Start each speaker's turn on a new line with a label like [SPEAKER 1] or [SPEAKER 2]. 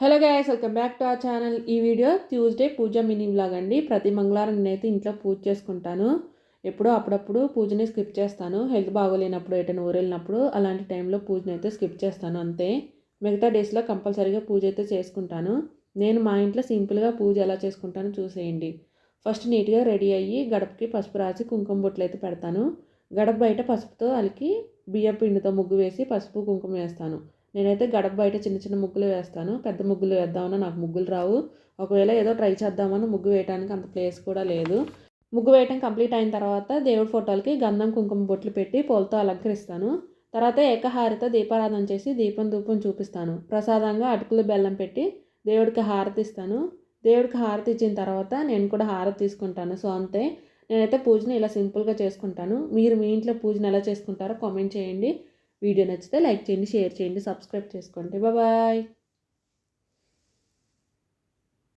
[SPEAKER 1] Hello guys, welcome back to our channel. ఈ video Tuesday పూజ mini vlog అండి. ప్రతి మంగళవారం నేనైతే ఇంట్లో పూజ చేసుకుంటాను. ఎప్పుడో అప్పుడప్పుడు పూజని స్కిప్ చేస్తాను. హెల్త్ బాగోలేనప్పుడు, ఎటైనా ఊరెళ్ళినప్పుడు అలాంటి టైంలో పూజని అయితే స్కిప్ చేస్తాను అంతే. మిగతా డేస్లో కంపల్సరీగా పూజ అయితే చేసుకుంటాను. నేను మా ఇంట్లో సింపుల్గా పూజ ఎలా చేసుకుంటానో చూసేయండి. ఫస్ట్ నీట్గా రెడీ అయ్యి గడపకి పసుపు రాసి కుంకుమ బొట్లు అయితే పెడతాను. గడప బయట పసుపుతో అలికి బియ్యం పిండితో ముగ్గు వేసి పసుపు కుంకుమ వేస్తాను. నేనైతే గడప బయట చిన్న చిన్న ముగ్గులు వేస్తాను. పెద్ద ముగ్గులు వేద్దామన్నా నాకు ముగ్గులు రావు. ఒకవేళ ఏదో ట్రై చేద్దామని ముగ్గు వేయడానికి అంత ప్లేస్ కూడా లేదు. ముగ్గు వేయటం కంప్లీట్ అయిన తర్వాత దేవుడి ఫోటోలకి గంధం కుంకుమ బొట్లు పెట్టి పూలతో అలంకరిస్తాను. తర్వాత ఏకహారత దీపారాధన చేసి దీపం ధూపం చూపిస్తాను. ప్రసాదంగా అటుకులు బెల్లం పెట్టి దేవుడికి హారతి ఇస్తాను. దేవుడికి హారతి ఇచ్చిన తర్వాత నేను కూడా హారతి తీసుకుంటాను. సో అంతే, నేనైతే పూజని ఇలా సింపుల్గా చేసుకుంటాను. మీరు మీ ఇంట్లో పూజను ఎలా చేసుకుంటారో కామెంట్ చేయండి. వీడియో నచ్చితే లైక్ చేయండి, షేర్ చేయండి, సబ్స్క్రైబ్ చేసుకోండి. బాయ్.